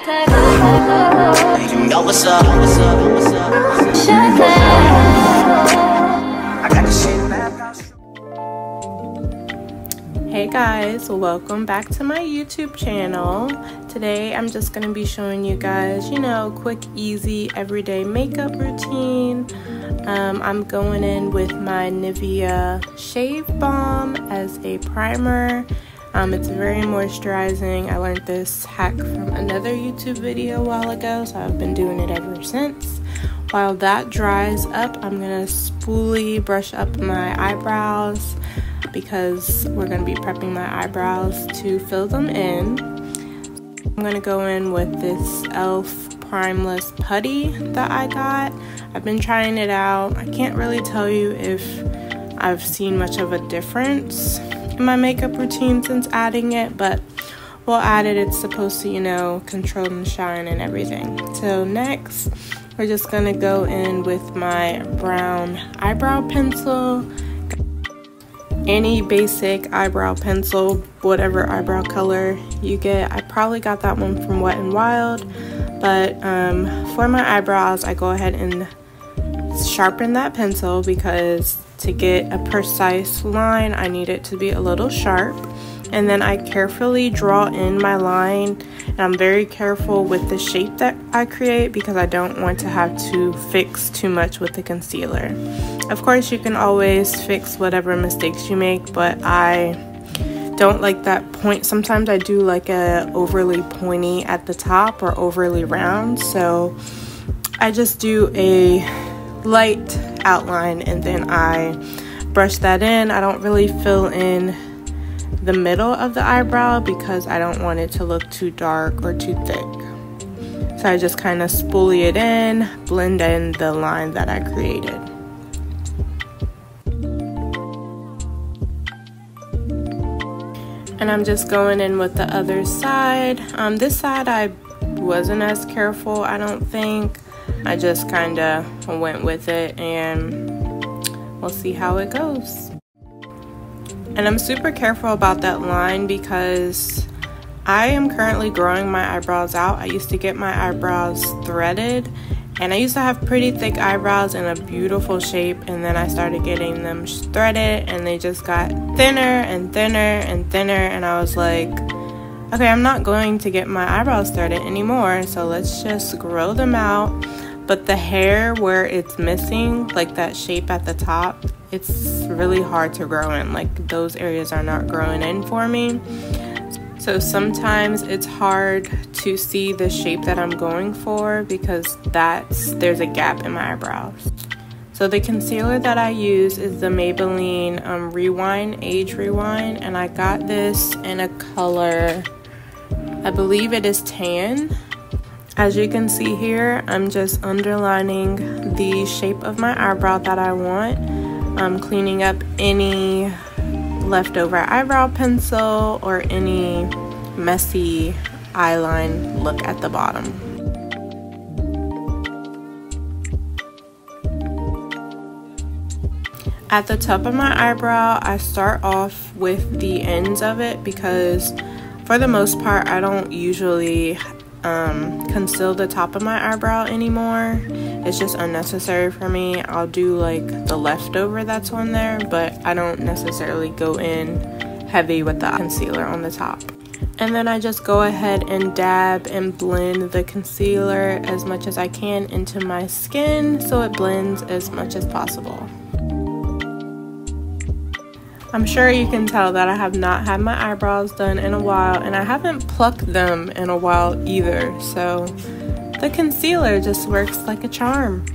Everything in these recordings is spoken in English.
You know what's up. I got the shit mapped. Hey guys, welcome back to my YouTube channel. Today I'm just going to be showing you guys, quick, easy, everyday makeup routine. I'm going in with my Nivea Shave Balm as a primer. It's very moisturizing. I learned this hack from another YouTube video a while ago, so I've been doing it ever since. While that dries up, I'm going to spoolie brush up my eyebrows because we're going to be prepping my eyebrows to fill them in. I'm going to go in with this e.l.f. Primeless Putty that I got. I've been trying it out. I can't really tell you if I've seen much of a difference in my makeup routine since adding it, but we'll add it. It's supposed to, control the shine and everything. So next, we're just going to go in with my brown eyebrow pencil. Any basic eyebrow pencil, whatever eyebrow color you get. I probably got that one from Wet n Wild, but for my eyebrows, I go ahead and sharpen that pencil because to get a precise line, I need it to be a little sharp. And then I carefully draw in my line, and I'm very careful with the shape that I create because I don't want to have to fix too much with the concealer. Of course, you can always fix whatever mistakes you make, but I don't like that point. Sometimes I do like a overly pointy at the top or overly round, so I just do a light outline and then I brush that in. I don't really fill in the middle of the eyebrow because I don't want it to look too dark or too thick. So I just kind of spoolie it in, blend in the line that I created. And I'm just going in with the other side. This side I wasn't as careful, I don't think. I just kind of went with it and we'll see how it goes. And I'm super careful about that line because I am currently growing my eyebrows out. I used to get my eyebrows threaded, and I used to have pretty thick eyebrows in a beautiful shape, and then I started getting them threaded and they just got thinner and thinner and thinner, and I was like, okay, I'm not going to get my eyebrows threaded anymore, so let's just grow them out. But the hair where it's missing, like that shape at the top, it's really hard to grow in. Like those areas are not growing in for me. So sometimes it's hard to see the shape that I'm going for because there's a gap in my eyebrows. So the concealer that I use is the Maybelline Rewind, Age Rewind, and I got this in a color, I believe it is tan. As you can see here, I'm just underlining the shape of my eyebrow that I want. I'm cleaning up any leftover eyebrow pencil or any messy eyeline look at the bottom. At the top of my eyebrow, I start off with the ends of it because for the most part, I don't usually conceal the top of my eyebrow anymore. It's just unnecessary for me. I'll do like the leftover that's on there, but I don't necessarily go in heavy with the concealer on the top. And then I just go ahead and dab and blend the concealer as much as I can into my skin so it blends as much as possible. I'm sure you can tell that I have not had my eyebrows done in a while, and I haven't plucked them in a while either, so the concealer just works like a charm.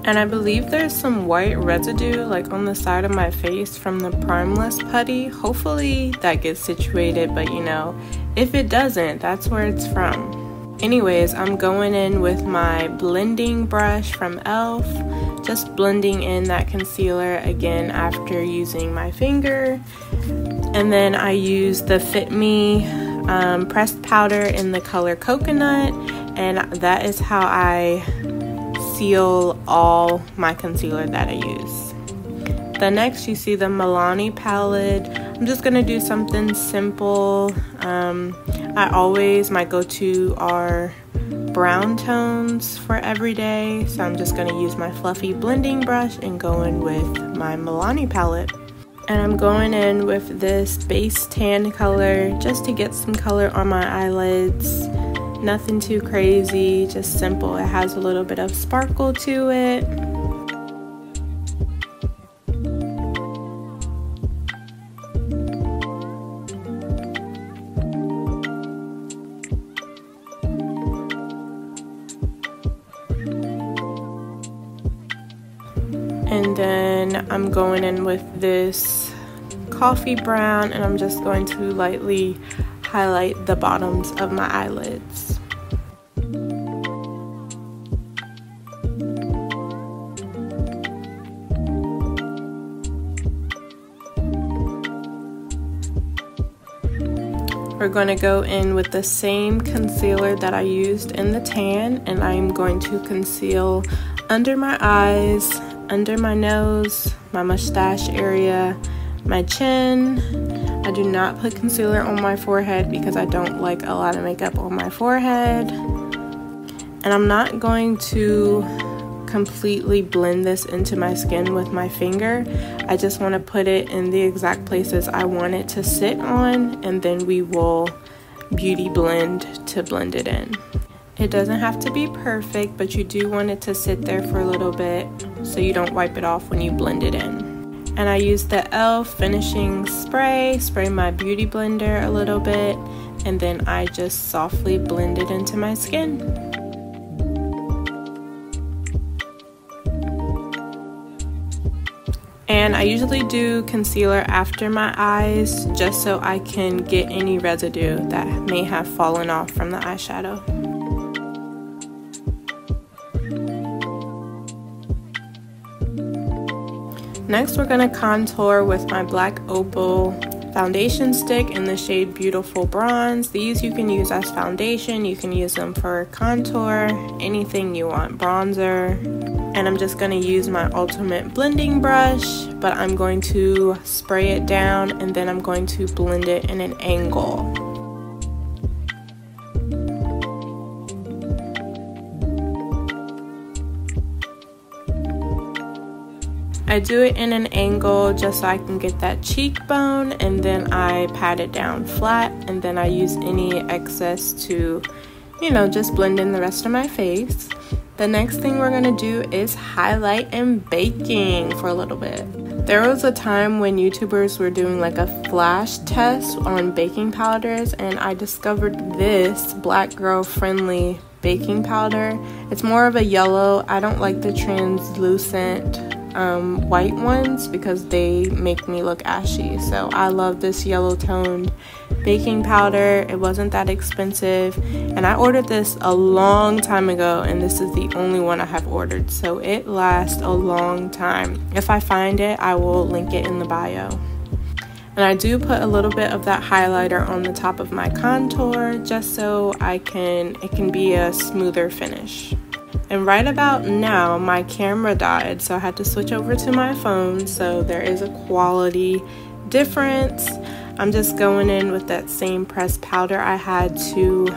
And I believe there's some white residue like on the side of my face from the Primeless Putty. Hopefully that gets situated, but you know, if it doesn't, that's where it's from. Anyways, I'm going in with my blending brush from e.l.f. Just blending in that concealer again after using my finger. And then I use the Fit Me pressed powder in the color Coconut, and that is how I seal all my concealer that I use. The next, you see the Milani palette. I'm just gonna do something simple. My go-to are brown tones for everyday, so I'm just gonna use my fluffy blending brush and go in with my Milani palette. And I'm going in with this base tan color just to get some color on my eyelids. Nothing too crazy, just simple. It has a little bit of sparkle to it. And then I'm going in with this coffee brown, and I'm just going to lightly highlight the bottoms of my eyelids. We're going to go in with the same concealer that I used in the tan, and I'm going to conceal under my eyes, under my nose, my mustache area, my chin. I do not put concealer on my forehead because I don't like a lot of makeup on my forehead. And I'm not going to completely blend this into my skin with my finger. I just want to put it in the exact places I want it to sit on, and then we will beauty blend to blend it in. It doesn't have to be perfect, but you do want it to sit there for a little bit so you don't wipe it off when you blend it in. And I use the e.l.f. finishing spray my beauty blender a little bit, and then I just softly blend it into my skin. And I usually do concealer after my eyes just so I can get any residue that may have fallen off from the eyeshadow. Next, we're going to contour with my black opal foundation stick in the shade Beautiful Bronze. These you can use as foundation, you can use them for contour, anything you want, bronzer. And I'm just going to use my ultimate blending brush, but I'm going to spray it down and then I'm going to blend it in an angle. I do it in an angle just so I can get that cheekbone, and then I pat it down flat, and then I use any excess to, just blend in the rest of my face. The next thing we're gonna do is highlight and baking for a little bit. There was a time when YouTubers were doing like a flash test on baking powders, and I discovered this Black Girl Friendly baking powder. It's more of a yellow. I don't like the translucent white ones because they make me look ashy, so I love this yellow toned baking powder. It wasn't that expensive, and I ordered this a long time ago, and this is the only one I have ordered, so it lasts a long time. If I find it, I will link it in the bio. And I do put a little bit of that highlighter on the top of my contour just so it can be a smoother finish. And right about now, my camera died, so I had to switch over to my phone, so there is a quality difference. I'm just going in with that same pressed powder. I had to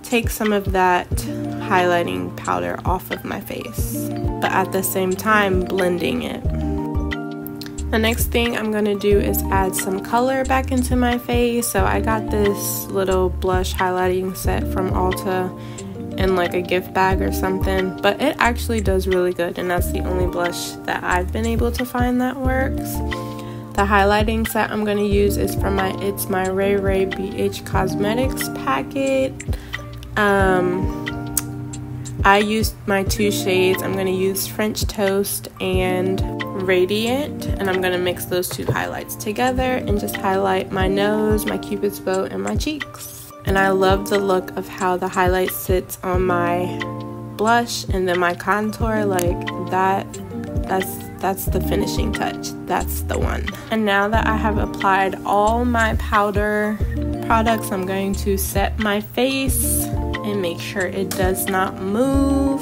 take some of that highlighting powder off of my face, but at the same time blending it. The next thing I'm going to do is add some color back into my face. So I got this little blush highlighting set from Ulta in like a gift bag or something, but it actually does really good, and that's the only blush that I've been able to find that works. The highlighting set I'm going to use is from my Ray Ray BH Cosmetics packet. I used my two shades. I'm going to use French Toast and Radiant, and I'm going to mix those two highlights together and just highlight my nose, my cupid's bow, and my cheeks. And I love the look of how the highlight sits on my blush and then my contour. Like that's the finishing touch. That's the one. And now that I have applied all my powder products, I'm going to set my face and make sure it does not move.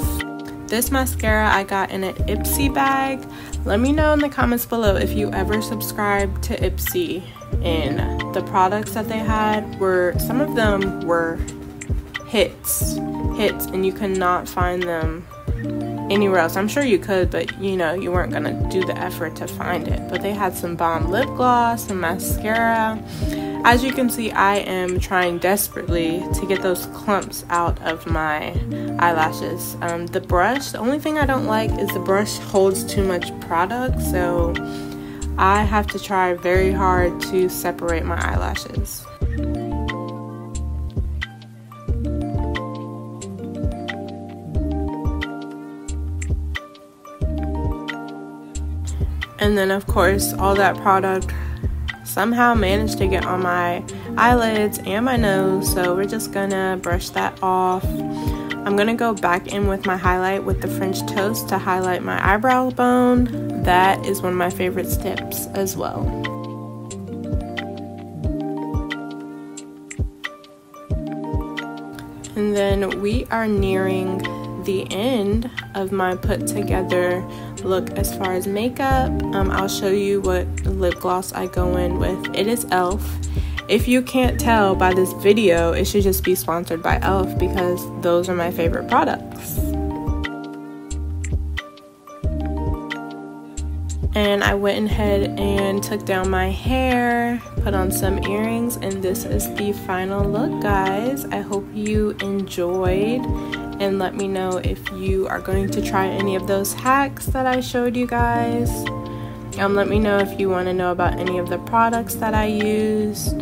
This mascara I got in an Ipsy bag. Let me know in the comments below if you ever subscribed to Ipsy, and the products that they had were, some of them were hits, and you cannot find them anywhere else. I'm sure you could, but you know, you weren't gonna do the effort to find it. But they had some bomb lip gloss and mascara. As you can see, I am trying desperately to get those clumps out of my eyelashes. The brush, the only thing I don't like is the brush holds too much product, so I have to try very hard to separate my eyelashes. And then of course, all that product somehow managed to get on my eyelids and my nose, so we're just gonna brush that off. I'm gonna go back in with my highlight with the French toast to highlight my eyebrow bone. That is one of my favorite tips as well. And then we are nearing the end of my put together look as far as makeup. I'll show you what lip gloss I go in with. It is e.l.f. If you can't tell by this video, it should just be sponsored by e.l.f. because those are my favorite products. And I went ahead and took down my hair, put on some earrings, and this is the final look, guys. I hope you enjoyed, and let me know if you are going to try any of those hacks that I showed you guys. Let me know if you want to know about any of the products that I used.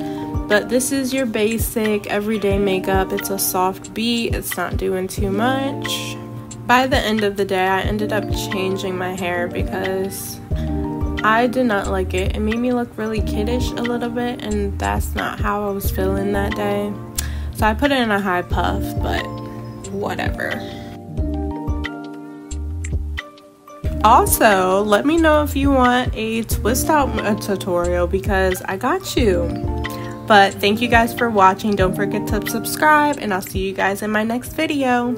But this is your basic everyday makeup. It's a soft beat, it's not doing too much. By the end of the day, I ended up changing my hair because I did not like it. It made me look really kiddish a little bit, and that's not how I was feeling that day. So I put it in a high puff, but whatever. Also, let me know if you want a twist out tutorial because I got you. But thank you guys for watching. Don't forget to subscribe, and I'll see you guys in my next video.